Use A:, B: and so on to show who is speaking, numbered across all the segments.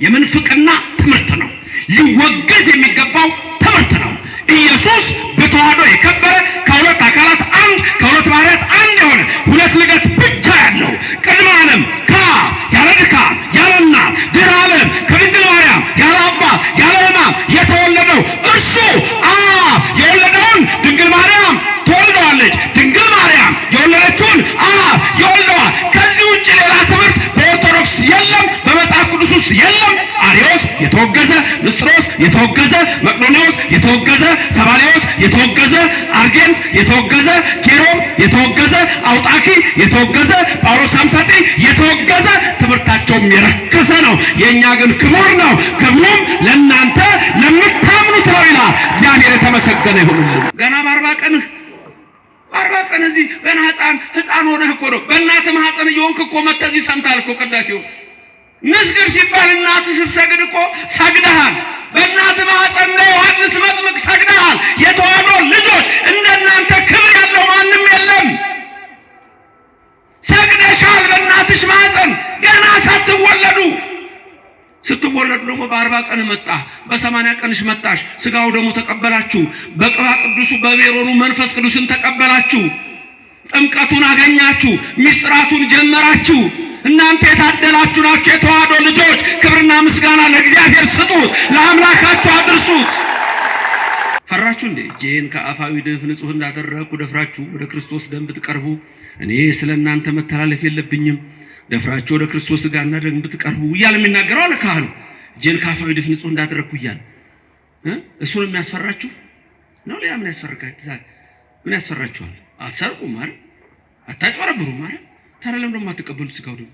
A: የምንፍቅና ትምህርት ነው። ሊወገዝ የሚገባው ትምህርት ነው። ኢየሱስ በተዋህዶ የከበረ ከሁለት አካላት አንድ ከሁለት ባህሪያት አንድ የሆነ ሁለት ልደት ብቻ ያለው ቅድመ ዓለም ያለ ድካም ያለ እናት ድህረ ዓለም ከድንግል ማርያም ያለ አባት ያለ ሕማም የተወለደው እርሱ የወለደውን ድንግል ማርያም ትወልደዋለች። ድንግል ማርያም የወለደችውን ይወልደዋል። ከዚህ ውጭ ሌላ ትምህርት በኦርቶዶክስ የለም፣ በመጽሐፍ ቅዱስ ውስጥ የለም። አርዮስ የተወገዘ፣ ንስጥሮስ የተወገዘ፣ መቅዶኒዎስ የተወገዘ፣ ሰባሌዎስ የተወገዘ፣ አርጌንስ የተወገዘ፣ ኬሮም የተወገዘ፣ አውጣኪ የተወገዘ፣ ጳውሎስ ሳምሳጤ የተወገዘ፣ ትምህርታቸውም የረከሰ ነው። የእኛ ግን ክቡር ነው። ክብሩም ለእናንተ ለምታምኑት ነው ይላል። እግዚአብሔር የተመሰገነ ይሁንልን። ገና በአርባ ቀን እዚህ ገና ህፃን ሆነህ እኮ ነው። በእናትህ ማህፀን እየሆንክ እኮ መተህ እዚህ ሰምተሃል እኮ ቅዳሴው። ንስግድ ሲባል እናትህ ስትሰግድ እኮ ሰግደሃል። በእናትህ ማህፀን ለዮሐንስ መጥምቅ ሰግደሃል። የተዋህዶ ልጆች እንደናንተ ክብር ያለው ማንም የለም። ሰግደሻል በእናትሽ ማህፀን ገና ሳትወለዱ። ስትወለዱ ደግሞ በ40 ቀን መጣ፣ በ80 ቀንሽ መጣሽ። ስጋው ደግሞ ተቀበላችሁ። በቅባ ቅዱሱ በሜሮኑ መንፈስ ቅዱስን ተቀበላችሁ። ጥምቀቱን አገኛችሁ። ሚስጥራቱን ጀመራችሁ። እናንተ የታደላችሁ ናችሁ የተዋህዶ ልጆች። ክብርና ምስጋና ለእግዚአብሔር ስጡት፣ ለአምላካችሁ አድርሱት። ፈራችሁ እንዴ? እጄን ከአፋዊ ደፍ ንጹሕ እንዳደረግኩ ደፍራችሁ ወደ ክርስቶስ ደም ብትቀርቡ እኔ ስለ እናንተ መተላለፍ የለብኝም። ደፍራችሁ ወደ ክርስቶስ ሥጋና ደም ብትቀርቡ እያለ የሚናገረው አለ ካህኑ። እጄን ከአፋዊ ደፍ ንጹሕ እንዳደረግኩ እያለ እሱን የሚያስፈራችሁ ነው። ሌላ ምን ያስፈራችኋል? ምን ያስፈራችኋል? አትሰርቁም አይደል? አታጭበረብሩም አይደል? ታዲያ ለምን ደግሞ አትቀበሉት? ሥጋው ደግሞ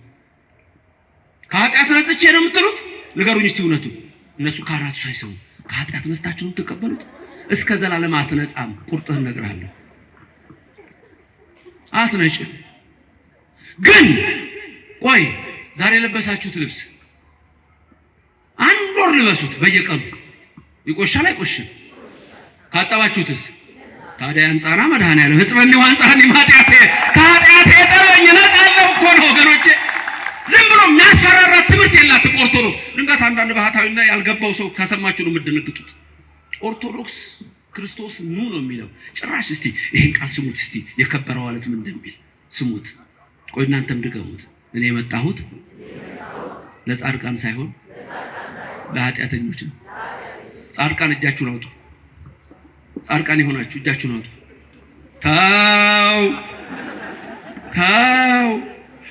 A: ከኃጢአት ነጽቼ ነው የምትሉት? ንገሩኝ እስቲ እውነቱ። እነሱ ካህናቱ ሳይሰሙ ከኃጢአት ነጽታችሁ ነው የምትቀበሉት? እስከ ዘላለም አትነጻም። ቁርጥህን እነግርሃለሁ፣ አትነጭም። ግን ቆይ ዛሬ የለበሳችሁት ልብስ 1 ወር ልበሱት በየቀኑ ይቆሻል አይቆሽም? ካጠባችሁትስ? ታዲያ አንጻና መድኃኔዓለም ሕጽበኒ ወአንጻኒ ማጥያቴ ከኃጢአቴ ጠበኝ ነጻለሁ እኮ ነው ወገኖቼ። ዝም ብሎ የሚያስፈራራ ትምህርት የላትም ኦርቶዶክስ። ድንገት አንዳንድ ባህታዊና ያልገባው ሰው ካሰማችሁ ነው የምትደነግጡት። ኦርቶዶክስ ክርስቶስ ኑ ነው የሚለው። ጭራሽ እስቲ ይሄን ቃል ስሙት እስቲ፣ የከበረው ማለት ምን እንደሚል ስሙት። ቆይ እናንተም ድገሙት። እኔ የመጣሁት ለጻድቃን ሳይሆን ለኃጢአተኞች ነው። ጻድቃን እጃችሁን አውጡ። ጻድቃን የሆናችሁ እጃችሁን አውጡ። ተው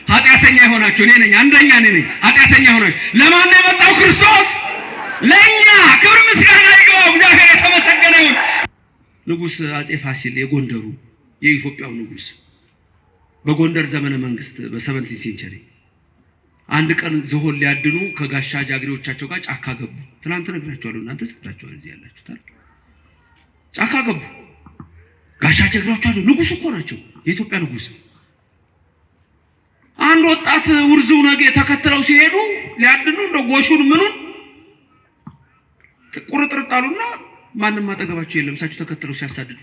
A: ኃጢአተኛ የሆናችሁ እኔ ነኝ፣ አንደኛ እኔ ነኝ። ኃጢአተኛ የሆናችሁ ለማን ነው የመጣው? ክርስቶስ ለኛ። ክብር ምስጋና ይግባው። እግዚአብሔር የተመሰገነ ይሁን። ንጉሥ አጼ ፋሲል የጎንደሩ የኢትዮጵያው ንጉሥ በጎንደር ዘመነ መንግስት በ17 ሴንቸሪ አንድ ቀን ዝሆን ሊያድኑ ከጋሻ ጃግሬዎቻቸው ጋር ጫካ ገቡ። ትናንት ነግራችኋለሁ፣ እናንተ ሰምታችኋል። እዚህ ያላችሁት ጫካ ገቡ። ጋሻ ጃግሬዎቹ አሉ። ንጉሥ እኮ ናቸው፣ የኢትዮጵያ ንጉሥ። አንድ ወጣት ውርዙ ነገ ተከትለው ሲሄዱ ሊያድኑ እንደ ጎሹን ምኑን ቁርጥርጥ አሉና ማንም አጠገባቸው የለም። እሳቸው ተከትለው ሲያሳድዱ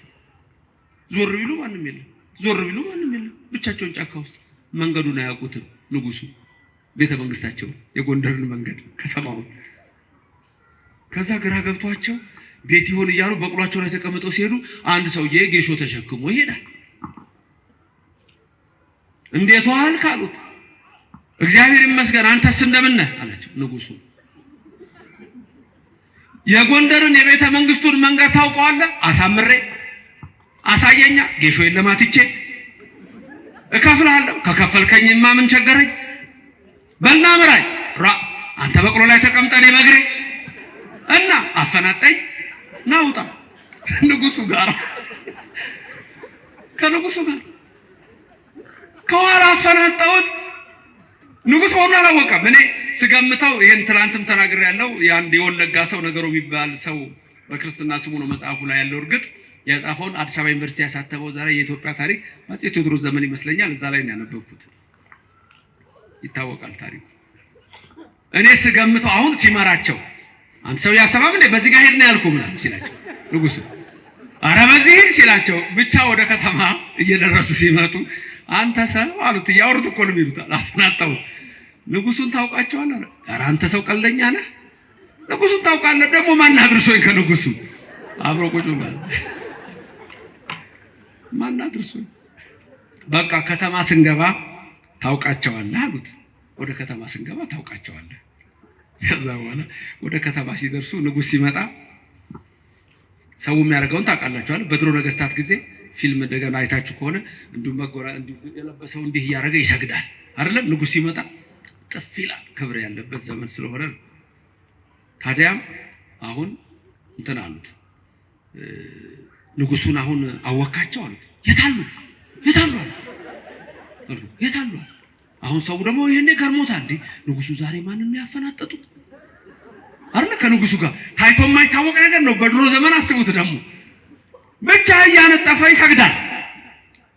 A: ዞር ቢሉ ማንም የለም፣ ዞር ቢሉ ማንም የለም። ብቻቸውን ጫካ ውስጥ መንገዱን አያውቁትም። ንጉሱ ቤተ መንግስታቸው የጎንደርን መንገድ ከተማውን። ከዛ ግራ ገብቷቸው ቤት ይሆን እያሉ በቅሏቸው ላይ ተቀምጠው ሲሄዱ አንድ ሰውዬ ጌሾ ተሸክሞ ይሄዳል። እንዴት ዋል ካሉት እግዚአብሔር ይመስገን አንተስ እንደምን ነህ አላቸው። ንጉሱ የጎንደርን የቤተ መንግስቱን መንገድ ታውቀዋለህ? አሳምሬ አሳየኛ። ጌሾ የለማትቼ እከፍልሃለሁ። ከከፈልከኝማ ምን ቸገረኝ? በልና ምራኝ። አንተ በቅሎ ላይ ተቀምጠን በእግሬ እና አፈናጠኝ ናውጣ። ንጉሱ ጋር ከንጉሱ ጋር ከኋላ አፈናጠውት። ንጉስ ሆኖ አላወቀም። እኔ ስገምተው ይሄን ትላንትም ተናግሬያለሁ። የአንድ የወለጋ ሰው ነገሩ የሚባል ሰው በክርስትና ስሙ ነው መጽሐፉ ላይ ያለው። እርግጥ የጻፈውን አዲስ አበባ ዩኒቨርሲቲ ያሳተመው ዛሬ የኢትዮጵያ ታሪክ አፄ ቴዎድሮስ ዘመን ይመስለኛል። እዛ ላይ ነው ያነበብኩት። ይታወቃል ታሪኩ። እኔ ስገምተው አሁን ሲመራቸው አንተ ሰው ያሰማም እንደ በዚህ ጋር ሄድና ያልኩ ምናምን ሲላቸው ንጉሱ አረ በዚህ ሄድ ሲላቸው ብቻ ወደ ከተማ እየደረሱ ሲመጡ አንተ ሰው አሉት። ያወሩት እኮ ነው የሚሉት። አፈናጠው ንጉሱን ታውቃቸዋለህ? ኧረ አንተ ሰው ቀልደኛ ነህ። ንጉሱን ታውቃለህ? ደግሞ ማን አድርሶኝ ከንጉሱ አብሮ ቁጭ ብሏል። ማን አድርሶኝ? በቃ ከተማ ስንገባ ታውቃቸዋለህ አሉት። ወደ ከተማ ስንገባ ታውቃቸዋለህ። ከዛ በኋላ ወደ ከተማ ሲደርሱ ንጉስ ሲመጣ ሰው የሚያደርገውን ታውቃላችኋል። በድሮ ነገስታት ጊዜ ፊልም እንደገና አይታችሁ ከሆነ እንዲሁ መጎራ እንዲሁ የለበሰው እንዲህ እያደረገ ይሰግዳል አይደለም? ንጉስ ሲመጣ ጥፍ ይላል። ክብር ያለበት ዘመን ስለሆነ ታዲያም አሁን እንትን አሉት ንጉሱን አሁን አወካቸው አሉት። የታሉ አሁን ሰው ደግሞ ይሄኔ ገርሞታል። እንዴ ንጉሱ ዛሬ ማንን ነው ያፈናጠጡት? አይደል? ከንጉሱ ጋር ታይቶ የማይታወቅ ነገር ነው። በድሮ ዘመን አስቡት። ደግሞ ብቻ እያነጠፈ ይሰግዳል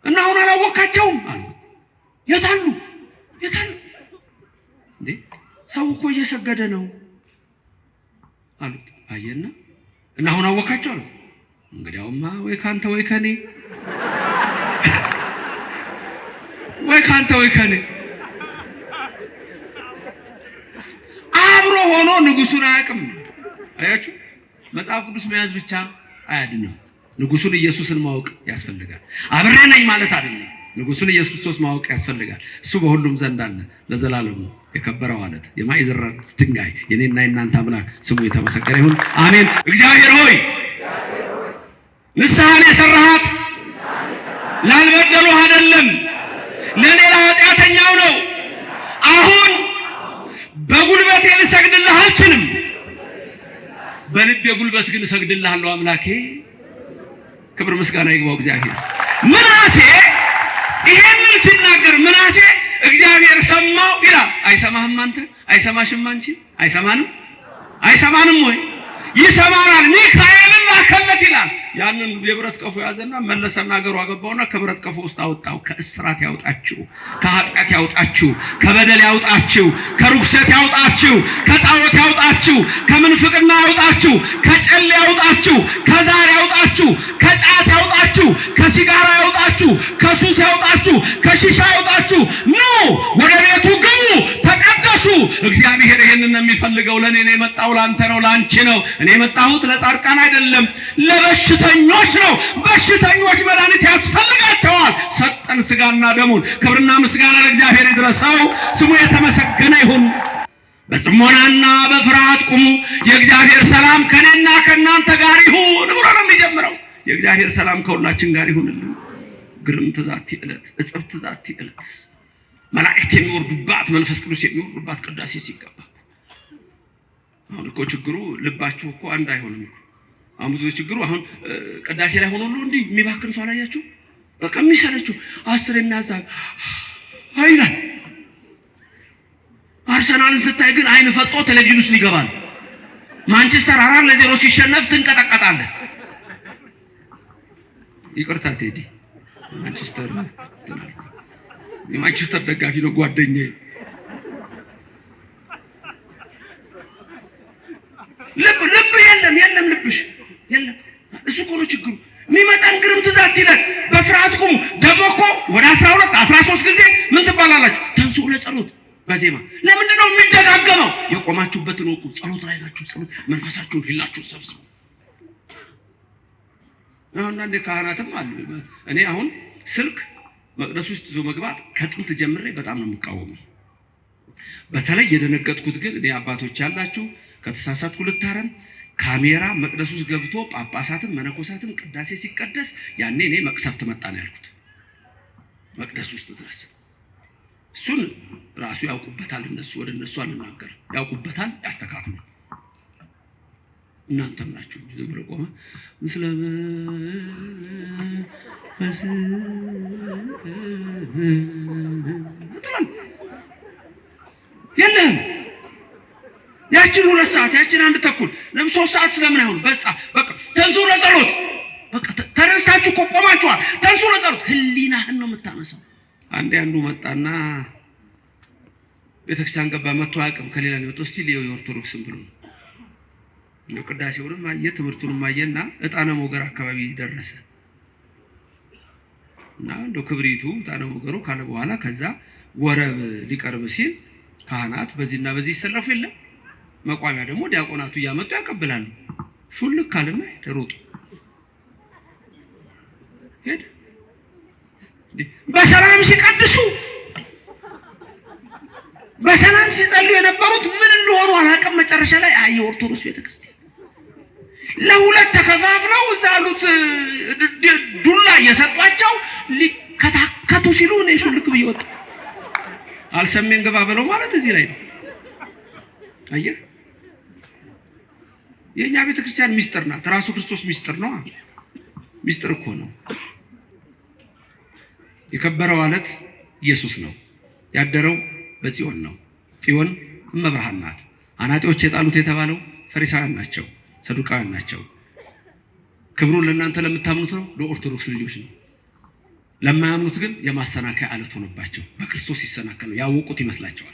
A: እና አሁን አላወካቸውም አሉ። የታሉ እንዴ ሰው እኮ እየሰገደ ነው አሉት። አየና እና አሁን አወካቸው አሉ። እንግዲያውማ ወይ ካንተ ወይ ከኔ አብሮ ሆኖ ንጉሱን አያውቅም። አያችሁ፣ መጽሐፍ ቅዱስ መያዝ ብቻ አያድንም። ንጉሱን ኢየሱስን ማወቅ ያስፈልጋል። አብሬ ነኝ ማለት አይደለም። ንጉሱን ኢየሱስ ክርስቶስ ማወቅ ያስፈልጋል። እሱ በሁሉም ዘንድ አለ፣ ለዘላለሙ የከበረው አለት የማይዘራ ድንጋይ የኔና የናንተ አምላክ ስሙ የተመሰገነ ይሁን፣ አሜን። እግዚአብሔር ሆይ ንስሐን የሰራሃት ላልበደሉህ አይደለም፣ ለኔ ለኃጢአተኛው ነው። አሁን በጉልበቴ ልሰግድልህ አልችልም፣ በልቤ ጉልበት ግን እሰግድልሃለሁ አምላኬ። ክብር ምስጋና ይግባው እግዚአብሔር። ምናሴ ይሄንን ሲናገር ምናሴ እግዚአብሔር ሰማው ይላል። አይሰማህም አንተ? አይሰማሽም አንቺ? አይሰማንም ወይ? ይሰማናል። ሚካኤልን ላከለት ይላል። ያንን የብረት ቀፎ ያዘና መለሰና አገሩ አገባውና ከብረት ቀፎ ውስጥ አወጣው። ከእስራት ያውጣችሁ፣ ከኃጢአት ያውጣችሁ፣ ከበደል ያውጣችሁ፣ ከርኩሰት ያውጣችሁ፣ ከጣዖት ያውጣችሁ፣ ከምንፍቅና ያውጣችሁ፣ ከጨል ያውጣችሁ፣ ከዛር ያውጣችሁ፣ ከጫት ያውጣችሁ፣ ከሲጋራ ያውጣችሁ፣ ከሱስ ያውጣችሁ፣ ከሺሻ ያውጣችሁ። ኑ ወደ ቤቱ ግቡ፣ ተቀደሱ። እግዚአብሔር ይሄንን ነው የሚፈልገው። ለኔ ነው የመጣው፣ ላንተ ነው፣ ላንቺ ነው። እኔ የመጣሁት ለጻድቃን አይደለም፣ ለበሽተኞች ነው። በሽተኞች መድኃኒት ያስፈልጋቸዋል። ሰጠን ስጋና ደሙን። ክብርና ምስጋና ለእግዚአብሔር ይድረሰው፣ ስሙ የተመሰገነ ይሁን። በጽሞናና በፍርሃት ቁሙ፣ የእግዚአብሔር ሰላም ከኔና ከእናንተ ጋር ይሁን ብሎ ነው የሚጀምረው። የእግዚአብሔር ሰላም ከሁላችን ጋር ይሁንልን። ግርም ትዛቲ ዕለት፣ እጽብ ትዛቲ ዕለት፣ መላእክት የሚወርዱባት መንፈስ ቅዱስ የሚወርዱባት ቅዳሴ ሲገባ አሁን እኮ ችግሩ ልባችሁ እኮ አንድ አይሆንም እኮ። አሁን ብዙ ችግሩ አሁን ቅዳሴ ላይ ሆኖ ሁሉ እንዲህ የሚባክን ሰው አላያችሁ? በቃ የሚሰለችው 10 የሚያዛግ አይላል። አርሰናልን ስታይ ግን አይን ፈጦ ቴሌቪዥን ውስጥ ይገባል። ማንቸስተር 4-0 ሲሸነፍ ትንቀጠቀጣለህ። ይቅርታ ቴዲ ማንቸስተር ተናል የማንቸስተር ደጋፊ ነው ጓደኛዬ። ልብ የለም ልብሽ የለም። እሱ እኮ ነው ችግሩ። የሚመጣን ግርም ትዛት ይላል። በፍርሃት ቁሙ። ደግሞ እኮ ወደ 12-13 ጊዜ ምን ትባላላችሁ? ተንሱ ለጸሎት በዜማ ለምንድን ነው የሚደጋገመው? የቆማችሁበትን ወቁ። ጸሎት ላይ ናችሁ። ጸሎት መንፈሳችሁን ሂላችሁ ሰብስቡ። አሁን አንዴ ካህናትም አሉ። እኔ አሁን ስልክ መቅደስ ውስጥ ይዞ መግባት ከጥንት ጀምሬ በጣም ነው የምቃወመው። በተለይ የደነገጥኩት ግን እኔ አባቶች ያላችሁ ከተሳሳትኩ ልታረም፣ ካሜራ መቅደስ ውስጥ ገብቶ ጳጳሳትም መነኮሳትም ቅዳሴ ሲቀደስ ያኔ እኔ መቅሰፍት መጣ ነው ያልኩት። መቅደስ ውስጥ ድረስ እሱን ራሱ ያውቁበታል። እነሱ ወደ እነሱ አንናገር፣ ያውቁበታል፣ ያስተካክሉ። እናንተም ናችሁ ዝም ብሎ ቆመ መስለም የለም። ያችን 2 ሰዓት ያችን 1 ተኩል ለምን 3 ሰዓት ስለምን አይሆን? በቃ ተንሱ ለጸሎት። በቃ ተነስታችሁ እኮ ቆማችኋል። ተንሱ ለጸሎት። ህሊናህን ነው የምታነሳው። አንዱ መጣና ቤተክርስቲያን ገባ። መጥቶ አያውቅም። ከሌላ ነው የወጣው። እስቲ ሊዮ የኦርቶዶክስም ብሎ ነው ቅዳሴውንም አየ፣ ትምህርቱንም አየና ዕጣነ ሞገር አካባቢ ደረሰ እና እንደው ክብሪቱ ዕጣነ ሞገሩ ካለ በኋላ ከዛ ወረብ ሊቀርብ ሲል ካህናት በዚህና በዚህ ይሰለፉ የለም መቋሚያ ደግሞ ዲያቆናቱ ያመጡ ያቀብላሉ። ሹልክ ካለና ሮጡ ሄደ። በሰላም ሲቀድሱ በሰላም ሲጸልዩ የነበሩት ምን እንደሆኑ አላውቅም። መጨረሻ ላይ የኦርቶዶክስ ቤተክርስቲያን ለሁለት ተከፋፍለው ዛሉት ዱላ እየሰጧቸው ሊከታከቱ ሲሉ ነው ሹልክ ብየወጣ አልሰሜን ገባ ብለው ማለት እዚህ ላይ ነው። አየህ የኛ ቤተክርስቲያን ሚስጥር ናት። ራሱ ክርስቶስ ሚስጥር ነው። ሚስጥር እኮ ነው። የከበረው አለት ኢየሱስ ነው። ያደረው በጽዮን ነው። ጽዮን እመብርሃን ናት። አናጢዎች የጣሉት የተባለው ፈሪሳውያን ናቸው፣ ሰዱቃውያን ናቸው። ክብሩን ለእናንተ ለምታምኑት ነው፣ ለኦርቶዶክስ ልጆች ነው። ለማያምኑት ግን የማሰናከያ አለት ሆነባቸው። በክርስቶስ ይሰናከሉ ያወቁት ይመስላቸዋል።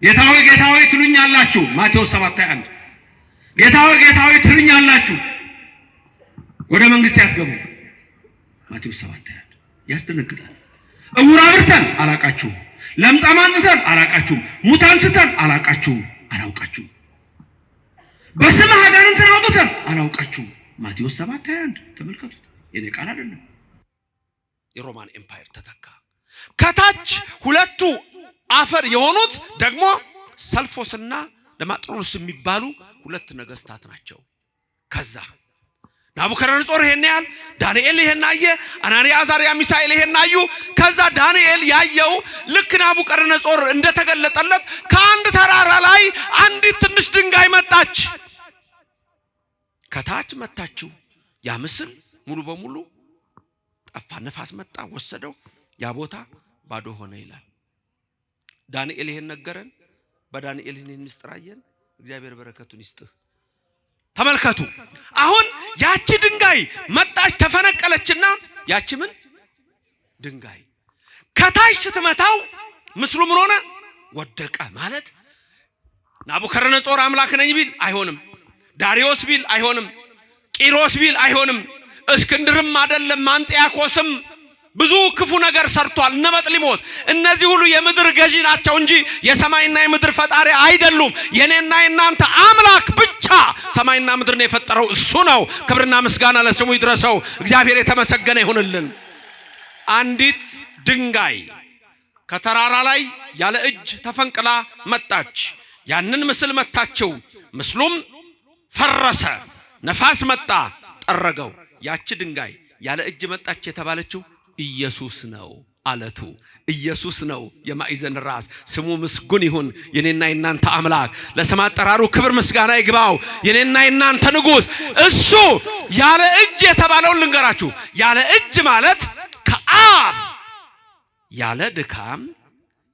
A: ጌታ ሆይ ትሉኛላችሁ፣ ማቴዎስ 7:21 ጌታ ሆይ ትሉኛላችሁ፣ ወደ መንግስት ያትገቡ። ማቴዎስ 7:21 ያስደነግጣል። እውር አብርተን አላቃችሁም፣ ለምጻም አንጽተን አላቃችሁም፣ ሙት አንስተን አላቃችሁም፣ አላውቃችሁም፣ በስመ አጋንንትን አውጥተን አላውቃችሁም። ማቴዎስ 7:21 ተመልከቱት። የኔ ቃል አይደለም። የሮማን ኤምፓየር ተተካ። ከታች ሁለቱ አፈር የሆኑት ደግሞ ሰልፎስና ደማጥሮስ የሚባሉ ሁለት ነገስታት ናቸው። ከዛ ናቡከደነጾር ይሄን ያህል፣ ዳንኤል ይሄን አየ፣ አናንያ አዛርያ ሚሳኤል ይሄን አዩ። ከዛ ዳንኤል ያየው ልክ ናቡከደነጾር እንደተገለጠለት ከአንድ ተራራ ላይ አንዲት ትንሽ ድንጋይ መጣች። ከታች መጣችው። ያ ምስል ሙሉ በሙሉ ጠፋ። ነፋስ መጣ ወሰደው። ያ ቦታ ባዶ ሆነ ይላል። ዳንኤል ይሄን ነገረን። በዳንኤል ይሄን ምስጢር አየን። እግዚአብሔር በረከቱን ይስጥህ። ተመልከቱ። አሁን ያቺ ድንጋይ መጣች ተፈነቀለችና ያቺ ምን ድንጋይ ከታች ስትመታው ምስሉ ምን ሆነ? ወደቀ። ማለት ናቡከደነጾር አምላክ ነኝ ቢል አይሆንም፣ ዳሪዮስ ቢል አይሆንም፣ ቂሮስ ቢል አይሆንም፣ እስክንድርም አይደለም፣ አንጢያኮስም ብዙ ክፉ ነገር ሰርቷል። እነ በጥሊሞስ እነዚህ ሁሉ የምድር ገዢ ናቸው እንጂ የሰማይና የምድር ፈጣሪ አይደሉም። የኔና የናንተ አምላክ ብቻ ሰማይና ምድርን የፈጠረው እሱ ነው። ክብርና ምስጋና ለስሙ ይድረሰው። እግዚአብሔር የተመሰገነ ይሁንልን። አንዲት ድንጋይ ከተራራ ላይ ያለ እጅ ተፈንቅላ መጣች። ያንን ምስል መታቸው። ምስሉም ፈረሰ። ነፋስ መጣ ጠረገው። ያቺ ድንጋይ ያለ እጅ መጣች የተባለችው ኢየሱስ ነው። አለቱ ኢየሱስ ነው። የማዕዘን ራስ ስሙ ምስጉን ይሁን። የኔና የናንተ አምላክ ለስም አጠራሩ ክብር ምስጋና ይግባው። የኔና የናንተ ንጉስ እሱ ያለ እጅ የተባለውን ልንገራችሁ። ያለ እጅ ማለት ከአብ ያለ ድካም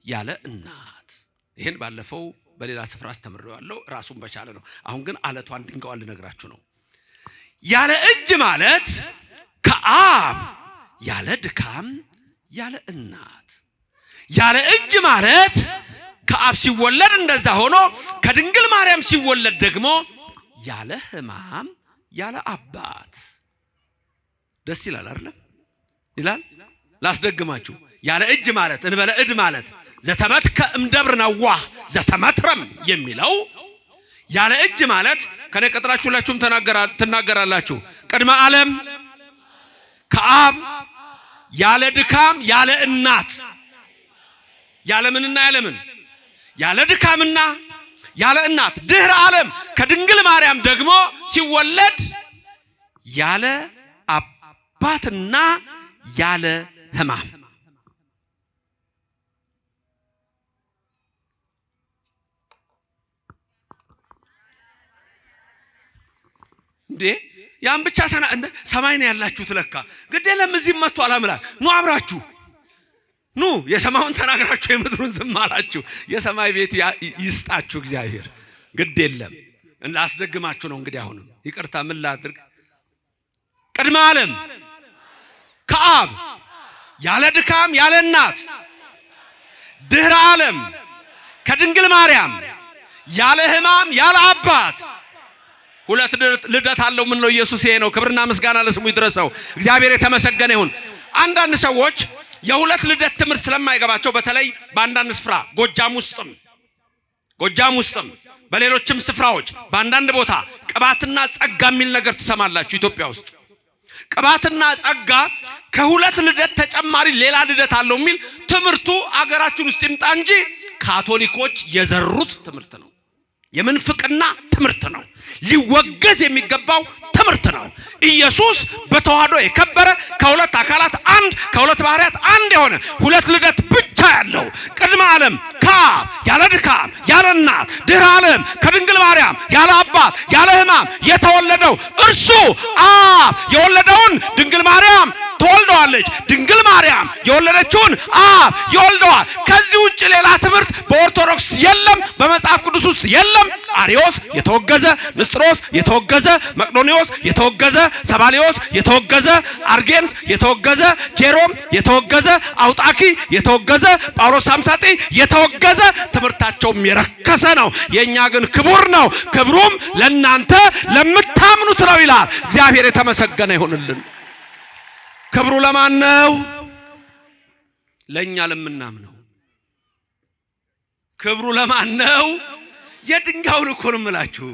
A: ያለ እናት። ይሄን ባለፈው በሌላ ስፍራ አስተምሬዋለሁ። ራሱን በቻለ ነው። አሁን ግን አለቷን ድንጋዩን ልነግራችሁ ነው። ያለ እጅ ማለት ከአብ ያለ ድካም ያለ እናት። ያለ እጅ ማለት ከአብ ሲወለድ እንደዛ ሆኖ ከድንግል ማርያም ሲወለድ ደግሞ ያለ ሕማም ያለ አባት። ደስ ይላል አይደል? ይላል። ላስደግማችሁ። ያለ እጅ ማለት እንበለ እድ ማለት ዘተመትከ እምደብር ነዋህ ዘተመትረም የሚለው ያለ እጅ ማለት ከኔ ቀጥራችሁ ሁላችሁም ትናገራላችሁ። ቅድመ ዓለም ከአብ ያለ ድካም ያለ እናት። ያለ ምንና ያለ ምን? ያለ ድካምና ያለ እናት። ድህረ ዓለም ከድንግል ማርያም ደግሞ ሲወለድ ያለ አባትና ያለ ሕማም። እንዴ ያን ብቻ እንደ ሰማይ ነው ያላችሁት ለካ። ግድ የለም እዚህም መጥቷል አምላክ። ኑ አብራችሁ ኑ። የሰማዩን ተናግራችሁ የምድሩን ዝም አላችሁ። የሰማይ ቤት ይስጣችሁ እግዚአብሔር። ግድ የለም ላስደግማችሁ ነው። እንግዲህ አሁንም ይቅርታ ምን ላድርግ? ቅድመ ዓለም ከአብ ያለ ድካም ያለ እናት፣ ድህረ ዓለም ከድንግል ማርያም ያለ ሕማም ያለ አባት። ሁለት ልደት አለው። ምን ነው? ኢየሱስ ይሄ ነው። ክብርና ምስጋና ለስሙ ይድረሰው። እግዚአብሔር የተመሰገነ ይሁን። አንዳንድ ሰዎች የሁለት ልደት ትምህርት ስለማይገባቸው በተለይ በአንዳንድ ስፍራ ጎጃም ውስጥም በሌሎችም ስፍራዎች በአንዳንድ ቦታ ቅባትና ጸጋ የሚል ነገር ትሰማላችሁ። ኢትዮጵያ ውስጥ ቅባትና ጸጋ ከሁለት ልደት ተጨማሪ ሌላ ልደት አለው የሚል ትምህርቱ አገራችን ውስጥ ይምጣ እንጂ ካቶሊኮች የዘሩት ትምህርት ነው። የምንፍቅና ትምህርት ነው። ሊወገዝ የሚገባው ትምህርት ነው። ኢየሱስ በተዋህዶ የከበረ ከሁለት አካላት አንድ ከሁለት ባህሪያት አንድ የሆነ ሁለት ልደት ብቻ ያለው ቅድመ ዓለም ከአብ ያለ ድካም ያለ እናት ድህረ ዓለም ከድንግል ማርያም ያለ አባት ያለ ሕማም የተወለደው እርሱ አብ የወለደውን ድንግል ማርያም ተወልደዋለች። ድንግል ማርያም የወለደችውን አብ ይወልደዋል። ከዚህ ውጭ ሌላ ትምህርት በኦርቶዶክስ የለም፣ በመጽሐፍ ቅዱስ ውስጥ የለም። አሪዮስ የተወገዘ፣ ንስጥሮስ የተወገዘ፣ መቅዶኒዎስ የተወገዘ፣ ሰባሊዮስ የተወገዘ፣ አርጌንስ የተወገዘ፣ ጄሮም የተወገዘ፣ አውጣኪ የተወገዘ፣ ጳውሎስ ሳምሳጢ የተወገዘ፣ ትምህርታቸውም የረከሰ ነው። የኛ ግን ክቡር ነው። ክብሩም ለእናንተ ለምታምኑት ነው ይላል። እግዚአብሔር የተመሰገነ ይሁንልን። ክብሩ ለማን ነው? ለኛ ለምናምነው። ክብሩ ለማን ነው? የድንጋዩን እኮ ነው የምላችሁ።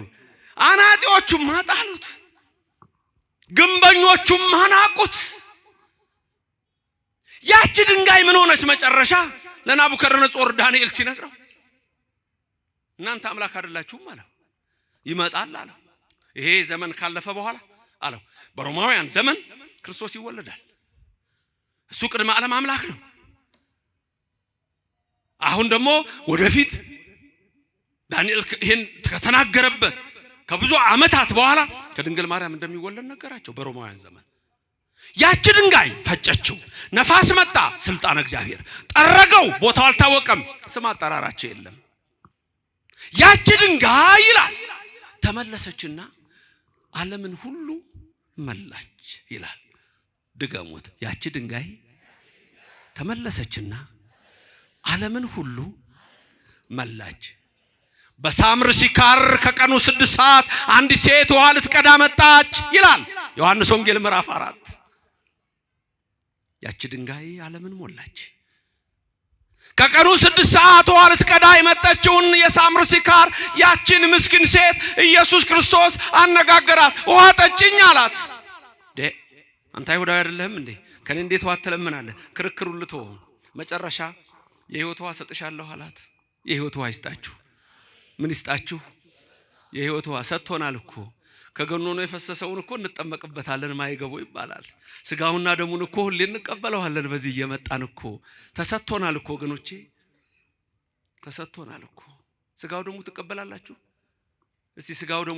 A: አናጢዎቹም አጣሉት፣ ግንበኞቹም አናቁት። ያቺ ድንጋይ ምን ሆነች መጨረሻ? ለናቡከደነጾር ዳንኤል ሲነግረው እናንተ አምላክ አይደላችሁም አለው። ይመጣል አለው። ይሄ ዘመን ካለፈ በኋላ አለው በሮማውያን ዘመን ክርስቶስ ይወለዳል። እሱ ቅድመ ዓለም አምላክ ነው። አሁን ደግሞ ወደፊት ዳንኤል ይሄን ከተናገረበት ከብዙ ዓመታት በኋላ ከድንግል ማርያም እንደሚወለድ ነገራቸው። በሮማውያን ዘመን ያቺ ድንጋይ ፈጨችው፣ ነፋስ መጣ፣ ስልጣን እግዚአብሔር ጠረገው፣ ቦታው አልታወቀም፣ ስም አጠራራቸው የለም። ያቺ ድንጋይ ይላል ተመለሰችና ዓለምን ሁሉ መላች ይላል። ድገሙት። ያቺ ድንጋይ ተመለሰችና ዓለምን ሁሉ መላች። በሳምር ሲካር ከቀኑ 6 ሰዓት አንዲት ሴት ውሃ ልትቀዳ መጣች ይላል ዮሐንስ ወንጌል ምዕራፍ 4። ያቺ ድንጋይ ዓለምን ሞላች። ከቀኑ 6 ሰዓት ውሃ ልትቀዳ የመጣችውን የሳምር ሲካር ያቺን ምስኪን ሴት ኢየሱስ ክርስቶስ አነጋገራት። ውሃ ጠጭኝ አላት። አንተ አይሁዳዊ አይደለህም እንዴ? ከኔ እንዴት ውሃ ትለምናለህ? ክርክሩን ልተው። መጨረሻ የሕይወት ውሃ ሰጥሻለሁ አላት። የሕይወት ውሃ ይስጣችሁ። ምን ይስጣችሁ? የሕይወት ውሃ ሰጥቶናል እኮ። ከገኖ የፈሰሰውን እኮ እንጠመቅበታለን ማይገቡ ይባላል። ስጋውና ደሙን እኮ ሁሌ እንቀበለዋለን። በዚህ እየመጣን እኮ ተሰጥቶናል እኮ ወገኖቼ፣ ተሰጥቶናል እኮ። ስጋው ደሙ ትቀበላላችሁ? እስቲ ስጋው ደሙ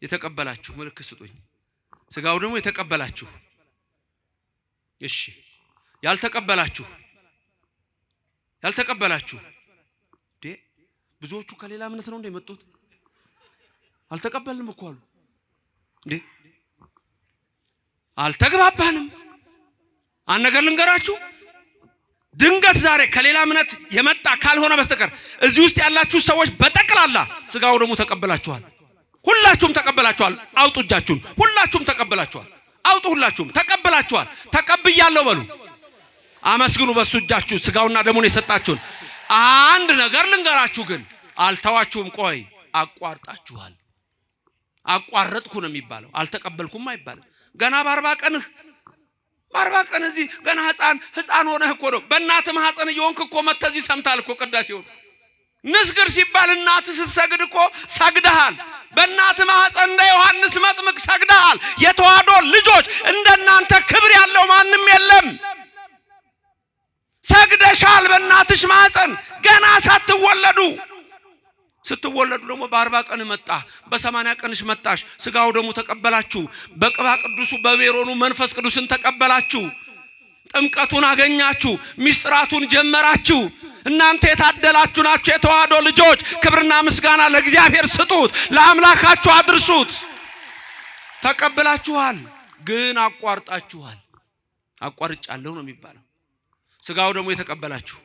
A: የተቀበላችሁ ምልክት ስጡኝ። ስጋው ደሙ የተቀበላችሁ። እሺ፣ ያልተቀበላችሁ ብዙዎቹ ከሌላ እምነት ነው እንደመጡት አልተቀበልንም እኮ አሉ። አልተግባባንም። አንድ ነገር ልንገራችሁ፣ ድንገት ዛሬ ከሌላ እምነት የመጣ ካልሆነ በስተቀር እዚህ ውስጥ ያላችሁ ሰዎች በጠቅላላ ስጋው ደሙ ተቀበላችኋል። ሁላችሁም ተቀበላችኋል። አውጡ እጃችሁን። ሁላችሁም ተቀበላችኋል። አውጡ። ሁላችሁም ተቀበላችኋል። ተቀብያለሁ በሉ። አመስግኑ በሱ እጃችሁ ስጋውና ደሙን የሰጣችሁን። አንድ ነገር ልንገራችሁ ግን አልተዋችሁም። ቆይ አቋርጣችኋል። አቋረጥኩ ነው የሚባለው፣ አልተቀበልኩም አይባልም። ገና በ40 ቀን እዚህ ገና ህፃን ሆነህ እኮ ነው። በእናትህ ማህፀን እየሆንክ እኮ መተህ እዚህ ሰምተሃል እኮ ቅዳሴውን። ንስግር ሲባል እናትህ ስትሰግድ እኮ ሰግደሃል። በእናትህ ማህፀን እንደ ዮሐንስ መጥምቅ ሰግደሃል። የተዋህዶ ልጆች እንደናንተ ክብር ያለው ማንም የለም። ሰግደሻል በእናትሽ ማህፀን ገና ስትወለዱ ደግሞ በ40 ቀን መጣ፣ በ80 ቀንሽ መጣሽ። ስጋው ደግሞ ተቀበላችሁ። በቅባ ቅዱሱ በቤሮኑ መንፈስ ቅዱስን ተቀበላችሁ። ጥምቀቱን አገኛችሁ። ሚስጥራቱን ጀመራችሁ። እናንተ የታደላችሁ ናችሁ የተዋህዶ ልጆች። ክብርና ምስጋና ለእግዚአብሔር ስጡት፣ ለአምላካችሁ አድርሱት። ተቀበላችኋል፣ ግን አቋርጣችኋል። አቋርጫለሁ ነው የሚባለው። ስጋው ደግሞ የተቀበላችሁ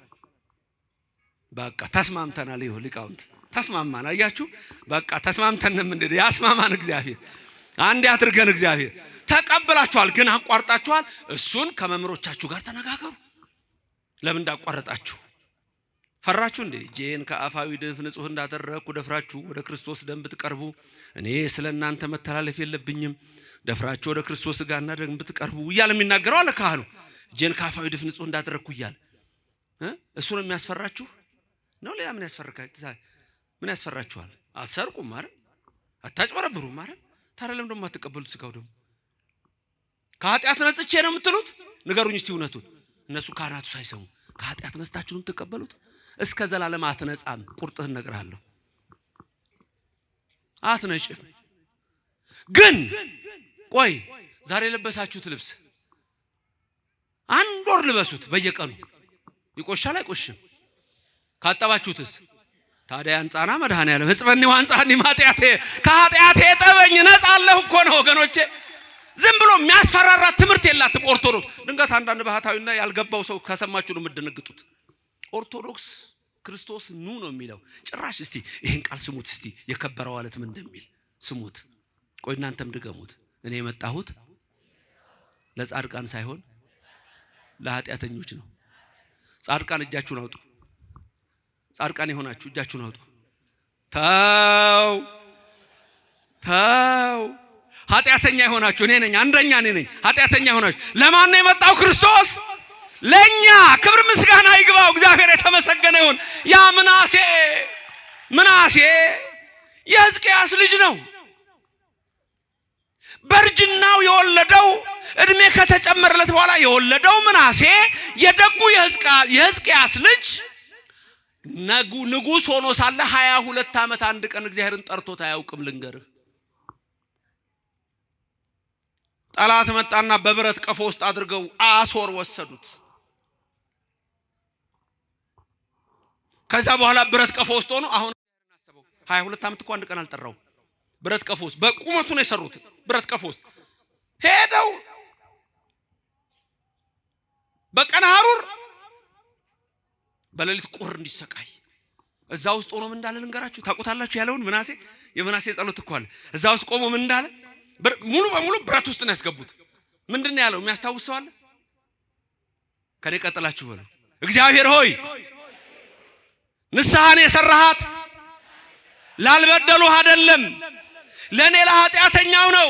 A: በቃ ተስማምተናል። ይሁን ሊቃውንት ተስማማን። አያችሁ፣ በቃ ተስማምተን ምን ያስማማን እግዚአብሔር። አንድ ያድርገን እግዚአብሔር። ተቀበላችኋል ግን አቋርጣችኋል። እሱን ከመምሮቻችሁ ጋር ተነጋገሩ። ለምን እንዳቋረጣችሁ ፈራችሁ እንዴ? እጄን ከአፋዊ ደፍ ንጹህ እንዳደረኩ ደፍራችሁ ወደ ክርስቶስ ደም ብትቀርቡ እኔ ስለናንተ መተላለፍ የለብኝም። ደፍራችሁ ወደ ክርስቶስ ሥጋና ደም ብትቀርቡ እያለ የሚናገረው አለ ካህኑ። እጄን ከአፋዊ ደፍ ንጹህ እንዳደረኩ እያለ እሱ ነው የሚያስፈራችሁ ነው? ሌላ ምን ያስፈራችኋል? ምን ያስፈራችኋል? አትሰርቁም ማለት አታጭበረብሩም ማለት። ታዲያ ለምን ደግሞ አትቀበሉት? ሥጋው ደግሞ ከኃጢአት ነጽቼ ነው የምትሉት? ንገሩኝ እስቲ እውነቱን። እነሱ ካህናቱ ሳይሰሙ ከኃጢአት ነጽታችሁ ነው የምትቀበሉት? እስከ ዘላለም አትነጻም። ቁርጥህን እነግርሃለሁ፣ አትነጭም። ግን ቆይ ዛሬ የለበሳችሁት ልብስ አንድ ወር ልበሱት በየቀኑ ይቆሻል አይቆሽም? ካጠባችሁትስ ታዲያ አንጻና መድኃኔዓለም ሕጽበኒ ወአንጻኒ ማጢአቴ ከኃጢአቴ ጠበኝ ነጻለሁ እኮ ነው ወገኖቼ። ዝም ብሎ የሚያስፈራራ ትምህርት የላትም ኦርቶዶክስ። ድንገት አንዳንድ ባህታዊና ያልገባው ሰው ከሰማችሁ ነው የምትደነግጡት። ኦርቶዶክስ ክርስቶስ ኑ ነው የሚለው። ጭራሽ እስቲ ይሄን ቃል ስሙት እስቲ የከበረው ማለት ምን እንደሚል ስሙት። ቆይ እናንተም ድገሙት። እኔ የመጣሁት ለጻድቃን ሳይሆን ለኃጢአተኞች ነው። ጻድቃን እጃችሁን አውጡ። ጻድቃን የሆናችሁ እጃችሁን አውጡ። ተው ኃጢአተኛ የሆናችሁ እኔ ነኝ፣ አንደኛ እኔ ነኝ። ኃጢአተኛ የሆናችሁ ለማን ነው የመጣው? ክርስቶስ ለኛ። ክብር ምስጋና ይግባው፣ እግዚአብሔር የተመሰገነ ይሁን። ያ ምናሴ የሕዝቅያስ ልጅ ነው። በእርጅናው የወለደው እድሜ ከተጨመረለት በኋላ የወለደው ምናሴ የደጉ የሕዝቅያስ ልጅ ንጉሥ ሆኖ ሳለ 22 ዓመት አንድ ቀን እግዚአብሔርን ጠርቶት አያውቅም። ልንገርህ፣ ጠላት መጣና በብረት ቀፎ ውስጥ አድርገው አሶር ወሰዱት። ከዛ በኋላ ብረት ቀፎ ውስጥ ሆኖ አሁን 22 ዓመት እኮ አንድ ቀን አልጠራው። ብረት ቀፎ ውስጥ በቁመቱ ነው የሰሩት። ብረት ቀፎ ውስጥ ሄደው በቀን ሐሩር በሌሊት ቁር እንዲሰቃይ እዛ ውስጥ ሆኖ ምን እንዳለ ልንገራችሁ። ታውቁታላችሁ ያለውን የምናሴ ጸሎት እኮ አለ። እዛ ውስጥ ቆሞ ምን እንዳለ ሙሉ በሙሉ ብረት ውስጥ ነው ያስገቡት። ምንድን ነው ያለው? የሚያስታውስ ሰው አለ? ከኔ ቀጥላችሁ በሉ። እግዚአብሔር ሆይ ንስሐን የሰራሃት ላልበደሉህ አይደለም ለኔ ለኃጢአተኛው ነው።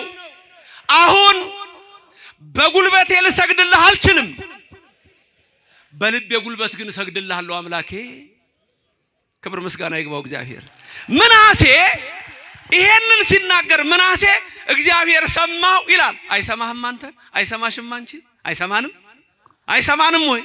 A: አሁን በጉልበቴ ልሰግድልህ አልችልም፣ በልቤ ጉልበት ግን እሰግድልሃለሁ አምላኬ። ክብር ምስጋና ይግባው እግዚአብሔር። ምናሴ ይሄንን ሲናገር ምናሴ እግዚአብሔር ሰማው ይላል። አይሰማህም አንተ? አይሰማሽም አንቺ? አይሰማንም ወይ?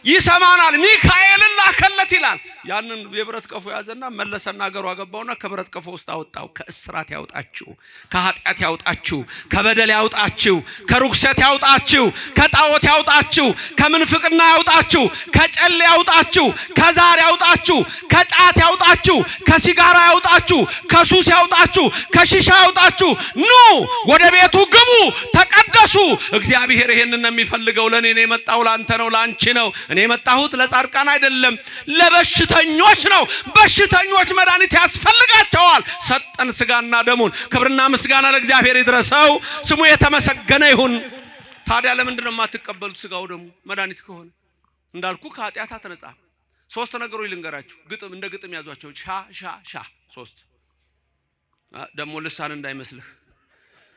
A: ይሰማናል። ሚካኤልን ላከለት ይላል። ያንን የብረት ቀፎ ያዘና መለሰና አገሩ አገባውና ከብረት ቀፎ ውስጥ አወጣው። ከእስራት ያውጣችሁ፣ ከኃጢአት ያውጣችሁ፣ ከበደል ያውጣችሁ፣ ከርኩሰት ያውጣችሁ፣ ከጣዖት ያውጣችሁ፣ ከምንፍቅና ያውጣችሁ፣ ከጨሌ ያውጣችሁ፣ ከዛር ያውጣችሁ፣ ከጫት ያውጣችሁ፣ ከሲጋራ ያውጣችሁ፣ ከሱስ ያውጣችሁ፣ ከሺሻ ያውጣችሁ። ኑ ወደ ቤቱ ግቡ፣ ተቀደሱ። እግዚአብሔር ይሄንን ነው የሚፈልገው። ለኔ ነው የመጣው፣ ላንተ ነው፣ ላንቺ ነው። እኔ የመጣሁት ለጻድቃን አይደለም ለበሽተኞች ነው። በሽተኞች መድኃኒት ያስፈልጋቸዋል። ሰጠን ስጋና ደሙን። ክብርና ምስጋና ለእግዚአብሔር ይድረሰው፣ ስሙ የተመሰገነ ይሁን። ታዲያ ለምንድን ነው የማትቀበሉት? ስጋው ደሙ መድኃኒት ከሆነ እንዳልኩ ከኃጢአት አትነጻ። 3 ነገሮች ልንገራችሁ። ግጥም እንደ ግጥም ያዟቸው። ሻ 3 ደሞ ልሳን እንዳይመስልህ።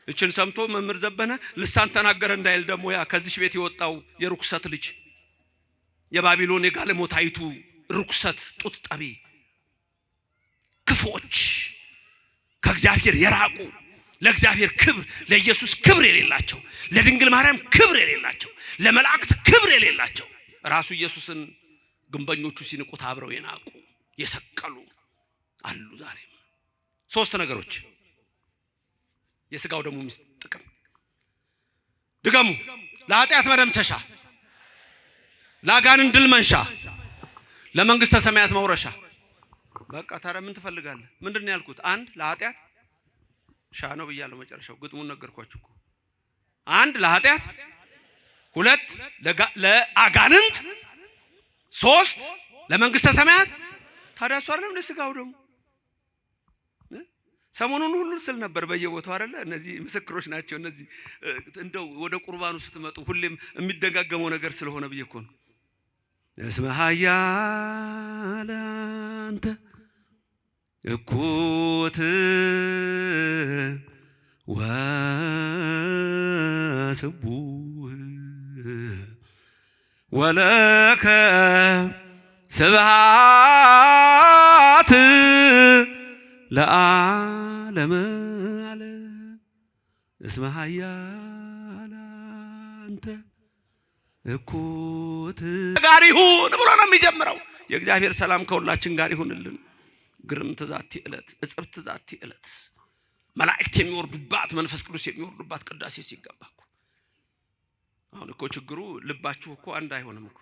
A: እችን ሰምቶ መምህር ዘበነ ልሳን ተናገረ እንዳይል ደግሞ ያ ከዚህ ቤት የወጣው የርኩሰት ልጅ የባቢሎን የጋለሞታይቱ ርኩሰት ጡት ጠቢ ክፎች ከእግዚአብሔር የራቁ ለእግዚአብሔር ክብር ለኢየሱስ ክብር የሌላቸው ለድንግል ማርያም ክብር የሌላቸው ለመላእክት ክብር የሌላቸው ራሱ ኢየሱስን ግንበኞቹ ሲንቁት አብረው የናቁ የሰቀሉ አሉ። ዛሬም 3 ነገሮች የሥጋው ደሙ ጥቅም ድገሙ። ለኃጢአት መደምሰሻ፣ ለአጋንንት ድል መንሻ፣ ለመንግስተ ሰማያት መውረሻ። በቃ ታዲያ ምን ትፈልጋለህ? ምንድነው ያልኩት? 1 ለኃጢአት ሻ ነው ብያለሁ። መጨረሻው ግጥሙን ነገርኳችሁ እኮ። 1 ለኃጢአት፣ 2 ለአጋንንት፣ 3 ለመንግስተ ሰማያት። ታዲያ እሱ አይደለም ለሥጋው ደሙ።
B: ሰሞኑን ሁሉ ስል ነበር በየቦታው አይደለ? እነዚህ ምስክሮች ናቸው። እነዚህ እንደው ወደ ቁርባኑ ስትመጡ ሁሌም የሚደጋገመው ነገር ስለሆነ ብዬ እኮ ነው። እስመ ኃያል አንተ እኩት ወስቡሕ ወለከ ስብሐት ለዓለመ ዓለም። እስመ ኃያል አንተ እኩት ጋር ይሁን ብሎ ነው የሚጀምረው። የእግዚአብሔር ሰላም ከሁላችን ጋር ይሁንልን። ግርምት ዛቲ ዕለት፣ እጽብት ዛቲ ዕለት፣ መላእክት የሚወርዱባት መንፈስ ቅዱስ የሚወርዱባት ቅዳሴ ሲገባ እኮ አሁን እኮ ችግሩ ልባችሁ እኮ አንድ አይሆንም እኮ።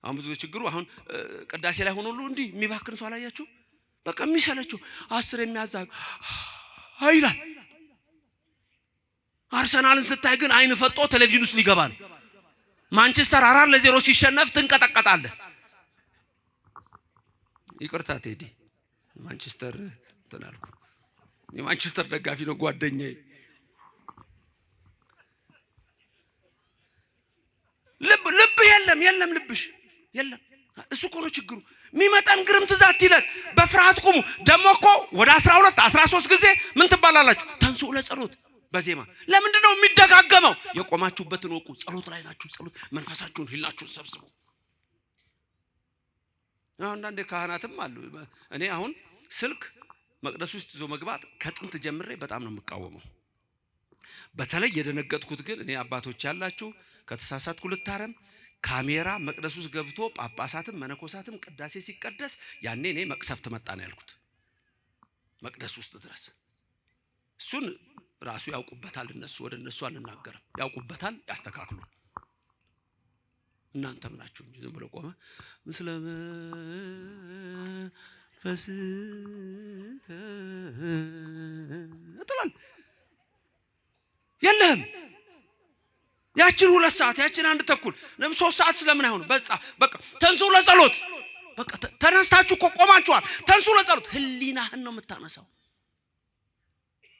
B: አሁን ብዙ ችግሩ አሁን ቅዳሴ ላይ ሆኖ ሁሉ እንዲህ የሚባክን ሰው አላያችሁ? በቃ የሚሰለችው 10 የሚያዛግ አይላል። አርሰናልን ስታይ ግን አይን ፈጦ ቴሌቪዥን ውስጥ ሊገባ ነው። ማንቸስተር 4-0 ሲሸነፍ ትንቀጠቀጣለህ። ይቅርታ ቴዲ ማንቸስተር ተናልኩ። የማንቸስተር ደጋፊ ነው ጓደኛዬ። ልብ የለም ልብሽ የለም። እሱ እኮ ነው ችግሩ። የሚመጣን ግርምት ዛቲ ዕለት በፍርሃት ቁሙ። ደሞ እኮ ወደ 12 13 ጊዜ ምን ትባላላችሁ? ተንሥኡ ለጸሎት በዜማ። ለምንድን ነው የሚደጋገመው? የቆማችሁበትን ወቁ። ጸሎት ላይ ናችሁ። ጸሎት መንፈሳችሁን ህላችሁን ሰብስቡ። አንዳንዴ ካህናትም አሉ። እኔ አሁን ስልክ መቅደስ ውስጥ ይዞ መግባት ከጥንት ጀምሬ በጣም ነው የምቃወመው። በተለይ የደነገጥኩት ግን እኔ አባቶች ያላችሁ ከተሳሳትኩ ልታረም፣ ካሜራ መቅደስ ውስጥ ገብቶ ጳጳሳትም መነኮሳትም ቅዳሴ ሲቀደስ ያኔ እኔ መቅሰፍት መጣ ነው ያልኩት። መቅደስ ውስጥ ድረስ እሱን ራሱ ያውቁበታል። እነሱ ወደ እነሱ አንናገርም። ያውቁበታል፣ ያስተካክሉ። እናንተም ናችሁ እንጂ ዝም ብሎ ቆመ ምስለመ እጥላል የለህም። ያችን 2 ሰዓት ያችን 1 ተኩል 3 ሰዓት ስለምን አይሆን? በቃ ተንሥኡ ለጸሎት። በቃ ተነስታችሁ እኮ ቆማችኋል። ተንሥኡ ለጸሎት ህሊናህን ነው የምታነሳው።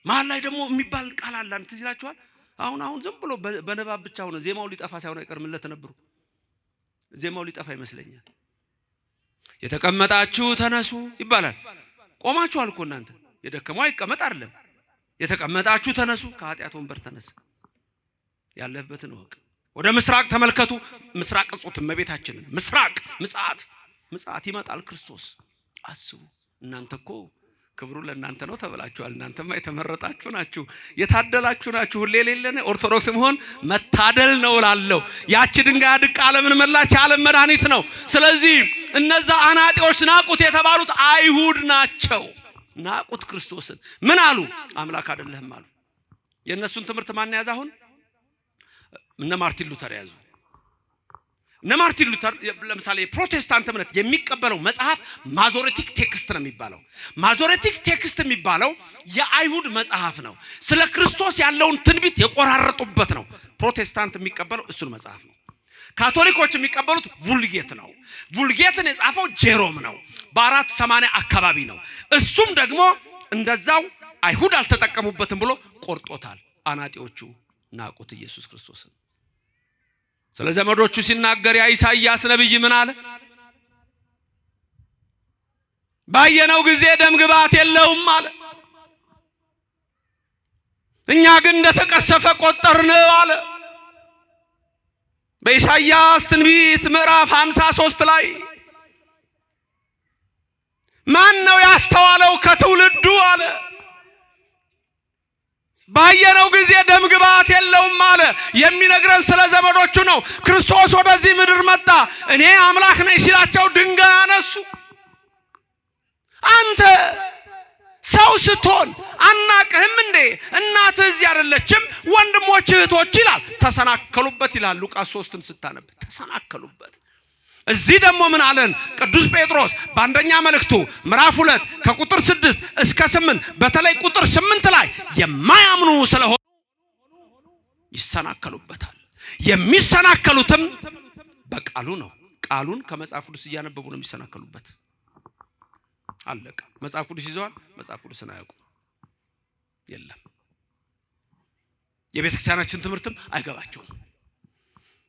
B: መሀል ላይ ደግሞ የሚባል ቃል አለ። ትዝ ይላችኋል? አሁን ዝም ብሎ በንባብ ብቻ ሆነ። ዜማው ሊጠፋ ሳይሆን አይቀርም። ለተነብሩ ዜማው ሊጠፋ ይመስለኛል። የተቀመጣችሁ ተነሱ ይባላል። ቆማችኋል እኮ እናንተ። የደከመው አይቀመጥ አይደለም። የተቀመጣችሁ ተነሱ፣ ከኃጢአት ወንበር ተነስ። ያለበትን ወቅ ወደ ምስራቅ ተመልከቱ። ምስራቅ እጹት እመቤታችንን ምስራቅ ምጽአት ይመጣል ክርስቶስ። አስቡ። እናንተ እኮ ክብሩ ለእናንተ ነው ተብላችኋል። እናንተማ የተመረጣችሁ ናችሁ፣ የታደላችሁ ናችሁ። ሁሌ የሌለን ኦርቶዶክስ መሆን መታደል ነው እላለሁ። ያቺ ድንጋይ አድቃ ዓለምን መላች፣ የዓለም መድኃኒት ነው። ስለዚህ እነዛ አናጢዎች ናቁት የተባሉት አይሁድ ናቸው። ናቁት ክርስቶስን። ምን አሉ? አምላክ አይደለህም አሉ። የእነሱን ትምህርት ማን ያዘ? አሁን እነ ማርቲን ሉተር ያዙ። እነ ማርቲን ሉተር ለምሳሌ ፕሮቴስታንት እምነት የሚቀበለው መጽሐፍ ማዞሬቲክ ቴክስት ነው የሚባለው። ማዞሬቲክ ቴክስት የሚባለው የአይሁድ መጽሐፍ ነው። ስለ ክርስቶስ ያለውን ትንቢት የቆራረጡበት ነው። ፕሮቴስታንት የሚቀበለው እሱን መጽሐፍ ነው። ካቶሊኮች የሚቀበሉት ቡልጌት ነው። ቡልጌትን የጻፈው ጄሮም ነው። በ480 አካባቢ ነው። እሱም ደግሞ እንደዛው አይሁድ አልተጠቀሙበትም ብሎ ቆርጦታል። አናጢዎቹ ናቁት ኢየሱስ ክርስቶስን። ስለ ዘመዶቹ ሲናገር ያ ኢሳይያስ ነብይ ምን አለ? ባየነው ጊዜ ደም ግባት የለውም አለ። እኛ ግን እንደተቀሰፈ ቆጠርነው አለ። በኢሳይያስ ትንቢት ምዕራፍ 53 ላይ ማን ነው ያስተዋለው ከትውልዱ አለ። ባየነው ጊዜ ደም ግባት የለውም አለ። የሚነግረን ስለ ዘመዶቹ ነው። ክርስቶስ ወደዚህ ምድር መጣ። እኔ አምላክ ነኝ ሲላቸው ድንጋይ አነሱ። አንተ ሰው ስትሆን አናቅህም እንዴ? እናትህ እዚህ አይደለችም? ወንድሞች እህቶች ይላል። ተሰናከሉበት ይላል ሉቃስ 3ን ስታነብ ተሰናከሉበት። እዚህ ደግሞ ምን አለን ቅዱስ ጴጥሮስ በአንደኛ መልእክቱ ምዕራፍ 2 ከቁጥር 6 እስከ 8 በተለይ ቁጥር 8 ላይ የማያምኑ ስለሆኑ ይሰናከሉበታል። የሚሰናከሉትም በቃሉ ነው። ቃሉን ከመጽሐፍ ቅዱስ እያነበቡ ነው የሚሰናከሉበት። አለቀ። መጽሐፍ ቅዱስ ይዘዋል፣ መጽሐፍ ቅዱስን አያውቁም። የለም። የቤተክርስቲያናችን ትምህርትም አይገባቸውም።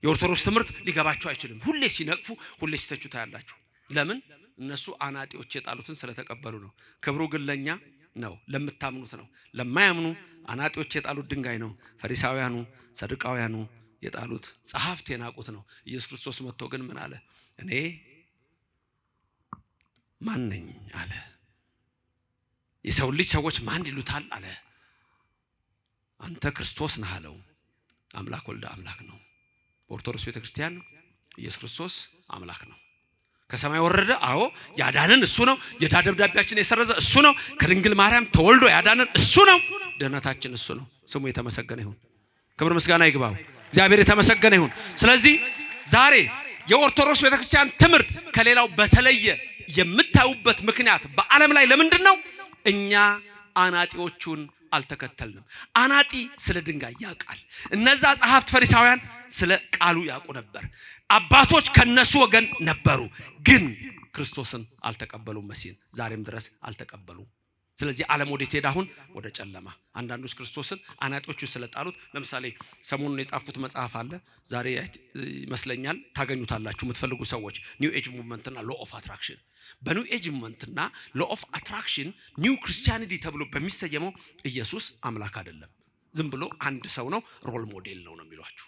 B: የኦርቶዶክስ ትምህርት ሊገባቸው አይችልም። ሁሌ ሲነቅፉ፣ ሁሌ ሲተቹ ታያላችሁ። ለምን? እነሱ አናጢዎች የጣሉትን ስለተቀበሉ ነው። ክብሩ ግን ለኛ ነው፣ ለምታምኑት ነው። ለማያምኑ አናጢዎች የጣሉት ድንጋይ ነው። ፈሪሳውያኑ ሰዱቃውያኑ የጣሉት ጸሐፍት የናቁት ነው። ኢየሱስ ክርስቶስ መጥቶ ግን ምን አለ? እኔ ማን ነኝ አለ። የሰው ልጅ ሰዎች ማን ይሉታል አለ። አንተ ክርስቶስ ነህ አለው። አምላክ ወልደ አምላክ ነው። በኦርቶዶክስ ቤተክርስቲያን ኢየሱስ ክርስቶስ አምላክ ነው። ከሰማይ ወረደ። አዎ ያዳነን እሱ ነው። የዕዳ ደብዳቤያችን የሰረዘ እሱ ነው። ከድንግል ማርያም ተወልዶ ያዳነን እሱ ነው። ድህነታችን እሱ ነው። ስሙ የተመሰገነ ይሁን። ክብር ምስጋና ይግባው። እግዚአብሔር የተመሰገነ ይሁን። ስለዚህ ዛሬ የኦርቶዶክስ ቤተክርስቲያን ትምህርት ከሌላው በተለየ የምታዩበት ምክንያት በዓለም ላይ ለምንድን ነው? እኛ አናጢዎቹን አልተከተልንም። አናጢ ስለ ድንጋይ ያውቃል። እነዛ ጸሐፍት ፈሪሳውያን ስለ ቃሉ ያውቁ ነበር። አባቶች ከነሱ ወገን ነበሩ፣ ግን ክርስቶስን አልተቀበሉም። መሲህን ዛሬም ድረስ አልተቀበሉም። ስለዚህ ዓለም ወዴት ሄደ? አሁን ወደ ጨለማ። አንዳንዶች ክርስቶስን አናጢዎቹ ስለጣሉት፣ ለምሳሌ ሰሞኑን የጻፍኩት መጽሐፍ አለ፣ ዛሬ ይመስለኛል ታገኙታላችሁ የምትፈልጉ ሰዎች፣ ኒው ኤጅ ሙቭመንትና ሎ ኦፍ አትራክሽን። በኒው ኤጅ ሙቭመንትና ሎ ኦፍ አትራክሽን ኒው ክርስቲያኒቲ ተብሎ በሚሰየመው ኢየሱስ አምላክ አይደለም፣ ዝም ብሎ አንድ ሰው ነው፣ ሮል ሞዴል ነው የሚሏችሁ።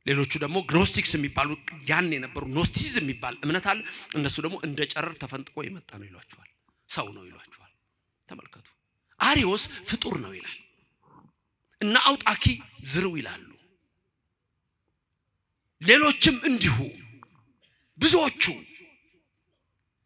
B: ሌሎቹ ደግሞ ግኖስቲክስ የሚባሉ ያን የነበሩ ኖስቲሲዝም የሚባል እምነት አለ። እነሱ ደግሞ እንደ ጨረር ተፈንጥቆ የመጣ ነው ይሏቸዋል፣ ሰው ነው ይሏቸዋል። ተመልከቱ። አሪዮስ ፍጡር ነው ይላል እና አውጣኪ ዝርው ይላሉ። ሌሎችም እንዲሁ ብዙዎቹ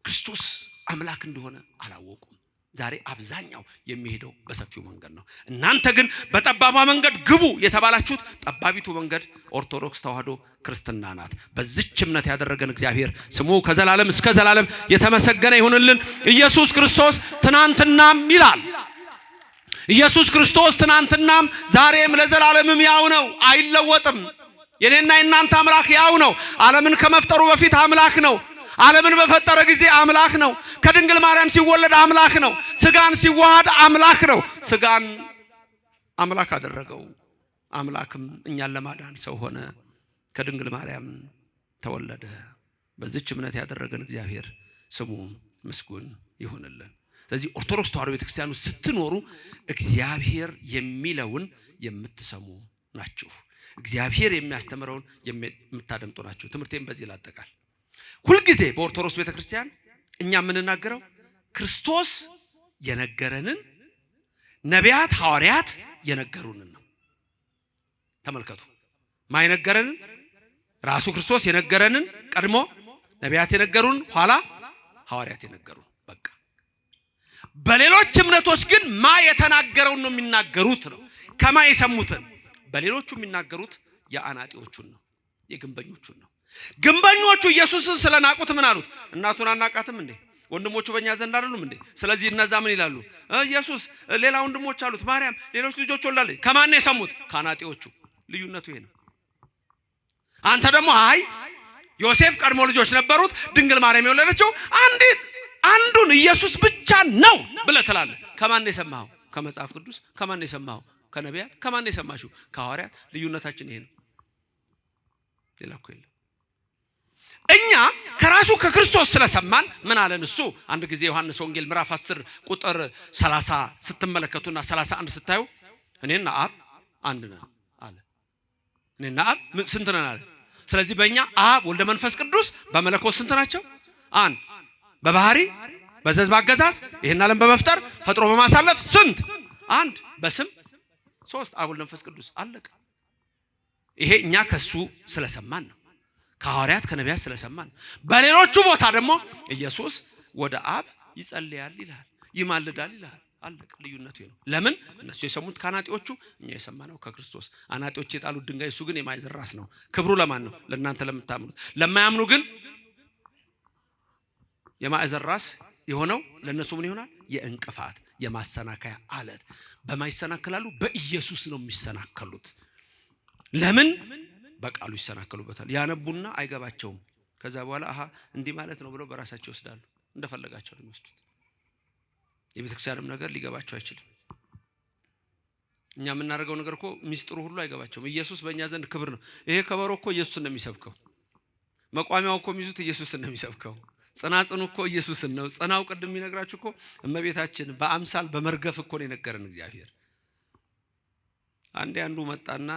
B: ክርስቶስ አምላክ እንደሆነ አላወቁም። ዛሬ አብዛኛው የሚሄደው በሰፊው መንገድ ነው። እናንተ ግን በጠባቧ መንገድ ግቡ የተባላችሁት ጠባቢቱ መንገድ ኦርቶዶክስ ተዋህዶ ክርስትና ናት። በዚች እምነት ያደረገን እግዚአብሔር ስሙ ከዘላለም እስከ ዘላለም የተመሰገነ ይሁንልን። ኢየሱስ ክርስቶስ ትናንትናም ይላል። ኢየሱስ ክርስቶስ ትናንትናም ዛሬም ለዘላለምም ያው ነው፣ አይለወጥም። የኔና የናንተ አምላክ ያው ነው። ዓለምን ከመፍጠሩ በፊት አምላክ ነው። ዓለምን በፈጠረ ጊዜ አምላክ ነው። ከድንግል ማርያም ሲወለድ አምላክ ነው። ስጋን ሲዋሃድ አምላክ ነው። ስጋን አምላክ አደረገው። አምላክም እኛን ለማዳን ሰው ሆነ፣ ከድንግል ማርያም ተወለደ። በዚች እምነት ያደረገን እግዚአብሔር ስሙ ምስጉን ይሁንልን። ስለዚህ ኦርቶዶክስ ተዋህዶ ቤተክርስቲያኑ ስትኖሩ እግዚአብሔር የሚለውን የምትሰሙ ናችሁ። እግዚአብሔር የሚያስተምረውን የምታደምጡ ናችሁ። ትምህርቴን በዚህ ላጠቃል። ሁልጊዜ በኦርቶዶክስ ቤተክርስቲያን እኛ የምንናገረው ክርስቶስ የነገረንን ነቢያት ሐዋርያት የነገሩንን ነው። ተመልከቱ። ማይነገረንን ራሱ ክርስቶስ የነገረንን ቀድሞ ነቢያት የነገሩን፣ ኋላ ሐዋርያት የነገሩን። በቃ በሌሎች እምነቶች ግን ማ የተናገረውን ነው የሚናገሩት ነው። ከማ የሰሙትን። በሌሎቹ የሚናገሩት የአናጢዎቹን ነው፣ የግንበኞቹን ነው። ግንበኞቹ ኢየሱስን ስለናቁት ምን አሉት? እናቱን አናቃትም እንዴ? ወንድሞቹ በእኛ ዘንድ አይደሉም እንዴ? ስለዚህ እነዛ ምን ይላሉ? ኢየሱስ ሌላ ወንድሞች አሉት፣ ማርያም ሌሎች ልጆች ወልዳለች። ከማን የሰሙት? ከአናጢዎቹ። ልዩነቱ ይሄ ነው። አንተ ደግሞ አይ ዮሴፍ ቀድሞ ልጆች ነበሩት፣ ድንግል ማርያም የወለደችው አንዱን ኢየሱስ ብቻ ነው ብለህ ትላለህ። ከማን የሰማኸው? ከመጽሐፍ ቅዱስ። ከማን የሰማኸው? ከነቢያት። ከማን የሰማሽው? ከሐዋርያት። ልዩነታችን ይሄ ነው። ሌላ እኮ የለም። እኛ ከራሱ ከክርስቶስ ስለሰማን ምን አለን? እሱ አንድ ጊዜ ዮሐንስ ወንጌል ምዕራፍ 10 ቁጥር 30 ስትመለከቱና 31 ስታዩ እኔና አብ አንድ ነን አለ። እኔና አብ ስንት ነን አለ? ስለዚህ በእኛ አብ ወልደ መንፈስ ቅዱስ በመለኮት ስንት ናቸው? አንድ። በባህሪ በዘዝ ባገዛዝ ይሄን ዓለም በመፍጠር ፈጥሮ በማሳለፍ ስንት? አንድ። በስም ሶስት። አብ ወልደ መንፈስ ቅዱስ። አለቀ። ይሄ እኛ ከሱ ስለሰማን ነው። ከሐዋርያት ከነቢያት ስለሰማን። በሌሎቹ ቦታ ደግሞ ኢየሱስ ወደ አብ ይጸልያል ይላል፣ ይማልዳል ይላል። አለቀ። ልዩነቱ ነው። ለምን? እነሱ የሰሙት ከአናጢዎቹ፣ እኛ የሰማነው ከክርስቶስ። አናጢዎች የጣሉት ድንጋይ፣ እሱ ግን የማዕዘን ራስ ነው። ክብሩ ለማን ነው? ለእናንተ ለምታምኑት። ለማያምኑ ግን የማዕዘን ራስ የሆነው ለእነሱ ምን ይሆናል? የእንቅፋት የማሰናከያ አለት። በማይሰናከላሉ በኢየሱስ ነው የሚሰናከሉት። ለምን? በቃሉ ይሰናከሉበታል። ያነቡና አይገባቸውም። ከዛ በኋላ አሃ እንዲህ ማለት ነው ብለው በራሳቸው ይወስዳሉ። እንደፈለጋቸው ነው የሚወስዱት። የቤተክርስቲያንም ነገር ሊገባቸው አይችልም። እኛ የምናደርገው ነገር እኮ ሚስጥሩ ሁሉ አይገባቸውም። ኢየሱስ በእኛ ዘንድ ክብር ነው። ይሄ ከበሮ እኮ ኢየሱስን ነው የሚሰብከው። መቋሚያው እኮ የሚይዙት ኢየሱስን ነው የሚሰብከው። ጽናጽኑ እኮ ኢየሱስን ነው። ጽናው ቅድም የሚነግራችሁ እኮ እመቤታችን በአምሳል በመርገፍ እኮ ነው የነገረን እግዚአብሔር። አንዱ መጣና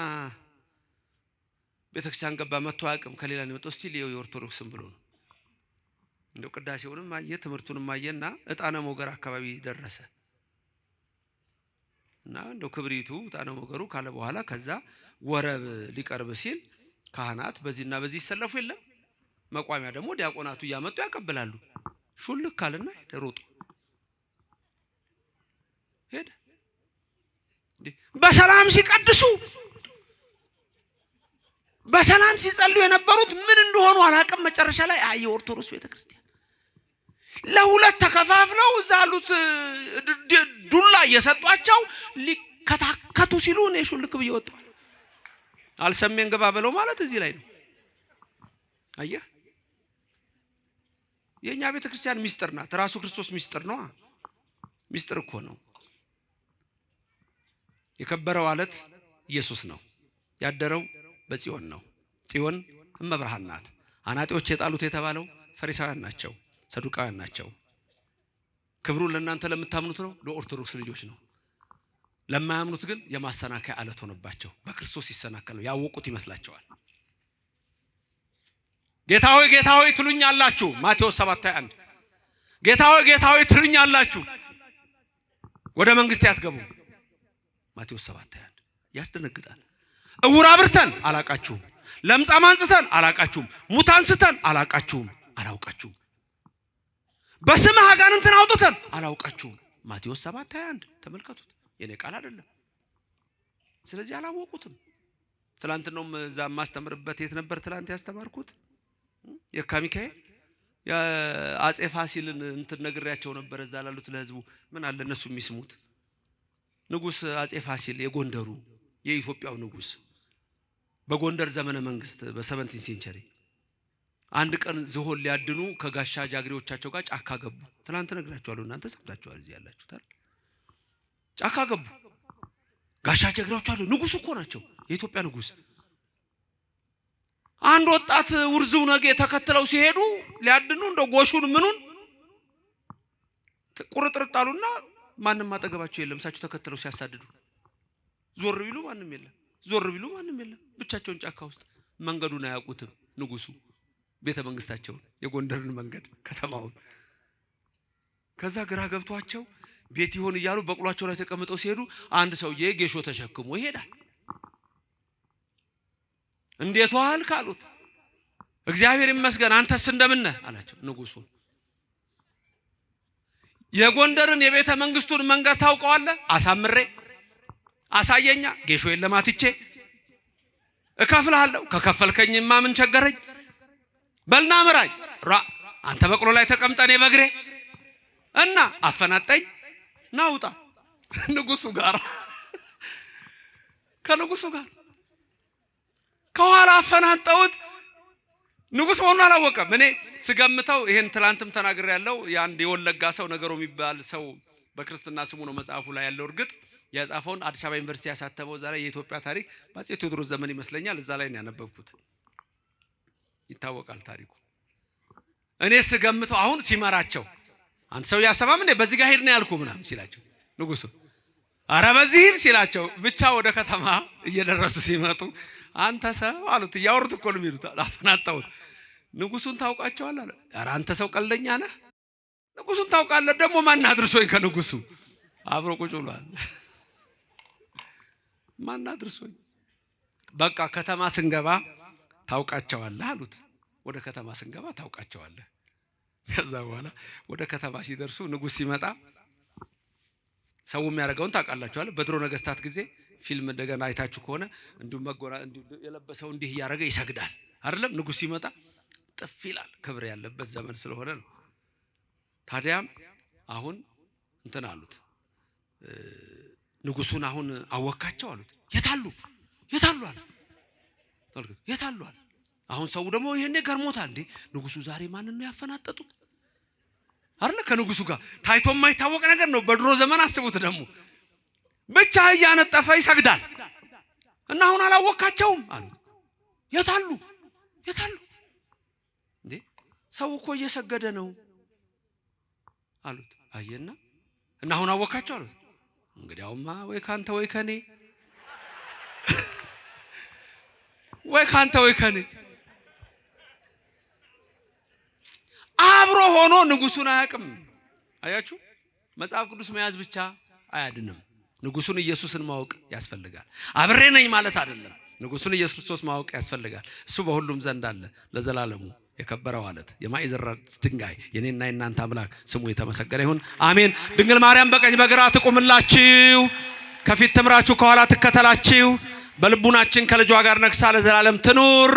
B: ቤተክርስቲያን ገባ። መጥቶ አያውቅም፣ ከሌላ ነው የመጣው። እስቲ ሊየው የኦርቶዶክስም ብሎ ነው። እንደው ቅዳሴውንም አየ ትምህርቱንም አየና ዕጣነ ሞገር አካባቢ ደረሰ እና እንደው ክብሪቱ ዕጣነ ሞገሩ ካለ በኋላ ከዛ ወረብ ሊቀርብ ሲል ካህናት በዚህና በዚህ ይሰለፉ የለም፣ መቋሚያ ደግሞ ዲያቆናቱ እያመጡ ያቀብላሉ። ሹልክ ካለና ሮጡ ሄደ። በሰላም ሲቀድሱ በሰላም ሲጸልዩ የነበሩት ምን እንደሆኑ አላውቅም። መጨረሻ ላይ የኦርቶዶክስ ቤተክርስቲያን ለሁለት ተከፋፍለው እዛ ያሉት ዱላ እየሰጧቸው ሊከታከቱ ሲሉ እኔ ሹልክ ብዬ ወጣሁ። አልሰሜን ገባ በለው ማለት እዚህ ላይ ነው። አየህ፣ የኛ ቤተክርስቲያን ሚስጥር ናት። ራሱ ክርስቶስ ሚስጥር ነው። ሚስጥር እኮ ነው። የከበረው አለት ኢየሱስ ነው። ያደረው በጽዮን ነው። ጽዮን እመብርሃን ናት። አናጢዎች የጣሉት የተባለው ፈሪሳውያን ናቸው፣ ሰዱቃውያን ናቸው። ክብሩን ለእናንተ ለምታምኑት ነው፣ ለኦርቶዶክስ ልጆች ነው። ለማያምኑት ግን የማሰናከያ አለት ሆነባቸው። በክርስቶስ ይሰናከሉ ያወቁት ይመስላቸዋል። ጌታ ሆይ ትሉኛላችሁ፣ ማቴዎስ 7:21 ጌታ ሆይ ትሉኛላችሁ፣ ወደ መንግስቴ አትገቡም። ማቴዎስ 7:21 ያስደነግጣል። እውር አብርተን አላቃችሁም፣ ለምጻም አንጽተን አላቃችሁም፣ ሙት አንስተን አላቃችሁም፣ አላውቃችሁም። በስምህ አጋንንትን አውጥተን አላውቃችሁም። ማቴዎስ 7:21 ተመልከቱት። የኔ ቃል አይደለም። ስለዚህ አላወቁትም። ትላንት ነው እዛ ማስተምርበት የት ነበር ትላንት ያስተማርኩት? የካ ሚካኤል የአጼ ፋሲልን እንትን ነግሬያቸው ነበር። እዛ ላሉት ለህዝቡ ምን አለ እነሱ የሚስሙት። ንጉስ አጼ ፋሲል የጎንደሩ የኢትዮጵያው ንጉስ በጎንደር ዘመነ መንግስት በ17 ሴንቸሪ አንድ ቀን ዝሆን ሊያድኑ ከጋሻ ጃግሬዎቻቸው ጋር ጫካ ገቡ። ትላንት ነግራችኋለሁ፣ እናንተ ሰምታችኋል እዚህ ያላችሁት አይደል? ጫካ ገቡ። ጋሻ ጃግሬዎቹ አሉ። ንጉስ እኮ ናቸው፣ የኢትዮጵያ ንጉስ። አንድ ወጣት ውርዙ ነገ ተከትለው ሲሄዱ ሊያድኑ እንደው ጎሹን ምኑን ቁርጥርጣሉና ማንንም አጠገባቸው የለም። እሳቸው ተከትለው ሲያሳድዱ ዞር ቢሉ ማንንም የለም። ብቻቸውን ጫካ ውስጥ መንገዱን አያውቁትም። ንጉሱ ቤተ መንግስታቸውን፣ የጎንደርን መንገድ፣ ከተማውን። ከዛ ግራ ገብቷቸው ቤት ይሆን እያሉ በቅሏቸው ላይ ተቀምጠው ሲሄዱ አንድ ሰውዬ ጌሾ ተሸክሞ ይሄዳል። እንዴት ዋል ካሉት እግዚአብሔር ይመስገን አንተስ እንደምን ነህ አላቸው ንጉሱ። የጎንደርን የቤተ መንግስቱን መንገድ ታውቀዋለህ? አሳምሬ አሳየኛ። ጌሾዬን ለማትቼ እከፍልሃለሁ፣ ከከፈልከኝማ ምን ቸገረኝ፣ በልና ምራኝ። አንተ በቅሎ ላይ ተቀምጠኔ በግሬ እና አፈናጠኝ ናውጣ ንጉሱ ጋር ከንጉሱ ጋር ከኋላ አፈናጠውት። ንጉስ መሆኑን አላወቀም። እኔ ስገምተው ይሄን ትላንትም ተናግሬ ያለው የአንድ የወለጋ ሰው ነገሩ የሚባል ሰው በክርስትና ስሙ ነው መጽሐፉ ላይ ያለው። እርግጥ የጻፈውን አዲስ አበባ ዩኒቨርሲቲ ያሳተመው እዛ ላይ የኢትዮጵያ ታሪክ በአፄ ቴዎድሮስ ዘመን ይመስለኛል። እዛ ላይ ነው ያነበብኩት፣ ይታወቃል ታሪኩ። እኔ ስገምተው አሁን ሲመራቸው አንተ ሰው ያሰማም እንዴ በዚህ ጋር ሄድ ነው ያልኩ ምናምን ሲላቸው ንጉሱ አረ በዚህ ሄድ ሲላቸው ብቻ ወደ ከተማ እየደረሱ ሲመጡ አንተ ሰው አሉት። እያወሩት እኮ ነው የሚሉት። አፈናጣውት። ንጉሱን ታውቃቸዋል አለ። አረ አንተ ሰው ቀልደኛ ነህ፣ ንጉሱን ታውቃለህ? ደግሞ ማን አድርሶኝ ከንጉሱ አብሮ ቁጭ ብሏል። ማን አድርሶኝ? በቃ ከተማ ስንገባ ታውቃቸዋለህ አሉት። ወደ ከተማ ስንገባ ታውቃቸዋለህ። ከዛ በኋላ ወደ ከተማ ሲደርሱ ንጉስ ሲመጣ ሰው የሚያደርገውን ታውቃላችኋል። በድሮ ነገስታት ጊዜ ፊልም እንደገና አይታችሁ ከሆነ እንዲሁ መጎራ እንዲሁ የለበሰው እንዲህ ያደረገ ይሰግዳል አይደለም? ንጉስ ሲመጣ ጥፍ ይላል። ክብር ያለበት ዘመን ስለሆነ ነው። ታዲያም አሁን እንትን አሉት፣ ንጉሱን አሁን አወካቸው አሉት። የታሉ አለ። የታሉ አለ። አሁን ሰው ደግሞ ይሄኔ ገርሞታል። እንዴ ንጉሱ ዛሬ ማንን ነው ያፈናጠጡት? አይደል? ከንጉሱ ጋር ታይቶ የማይታወቅ ነገር ነው። በድሮ ዘመን አስቡት ደግሞ ብቻ እያነጠፈ ይሰግዳል። እና አሁን አላወካቸውም አሉ። የታሉ እንዴ? ሰው እኮ እየሰገደ ነው አሉት። አየና እና አሁን አወካቸው አሉት። እንግዲያውማ ወይ ካንተ ወይ ከኔ ወይ ካንተ ወይ ከኔ። አብሮ ሆኖ ንጉሱን አያውቅም። አያችሁ፣ መጽሐፍ ቅዱስ መያዝ ብቻ አያድንም። ንጉሱን ኢየሱስን ማወቅ ያስፈልጋል። አብሬ ነኝ ማለት አይደለም። ንጉሱን ኢየሱስ ክርስቶስ ማወቅ ያስፈልጋል። እሱ በሁሉም ዘንድ አለ ለዘላለሙ የከበረው አለት የማዕዘን ድንጋይ የኔና የናንተ አምላክ ስሙ የተመሰገነ ይሁን። አሜን። ድንግል ማርያም በቀኝ በግራ ትቁምላችሁ፣ ከፊት ትምራችሁ፣ ከኋላ ትከተላችሁ። በልቡናችን ከልጇ ጋር ነግሳ ለዘላለም ትኑር።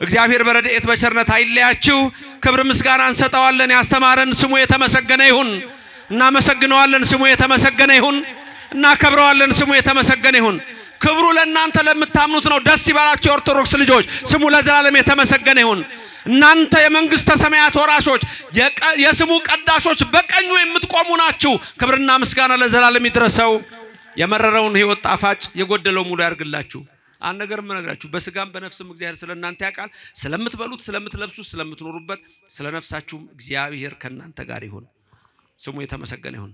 B: እግዚአብሔር በረድኤት በቸርነት አይለያችሁ። ክብር ምስጋና እንሰጠዋለን። ያስተማረን ስሙ የተመሰገነ ይሁን። እናመሰግነዋለን። ስሙ የተመሰገነ ይሁን። እናከብረዋለን። ስሙ የተመሰገነ ይሁን። ክብሩ ለእናንተ ለምታምኑት ነው። ደስ ይበላችሁ የኦርቶዶክስ ልጆች፣ ስሙ ለዘላለም የተመሰገነ ይሁን። እናንተ የመንግስተ ሰማያት ወራሾች የስሙ ቀዳሾች በቀኙ የምትቆሙ ናችሁ። ክብርና ምስጋና ለዘላለም ይድረሰው። የመረረውን ሕይወት ጣፋጭ የጎደለው ሙሉ ያርግላችሁ። አንድ ነገር ምነግራችሁ፣ በስጋም በነፍስም እግዚአብሔር ስለእናንተ ያውቃል። ስለምትበሉት፣ ስለምትለብሱት፣ ስለምትኖሩበት፣ ስለነፍሳችሁም እግዚአብሔር ከእናንተ ጋር ይሁን። ስሙ የተመሰገነ ይሁን።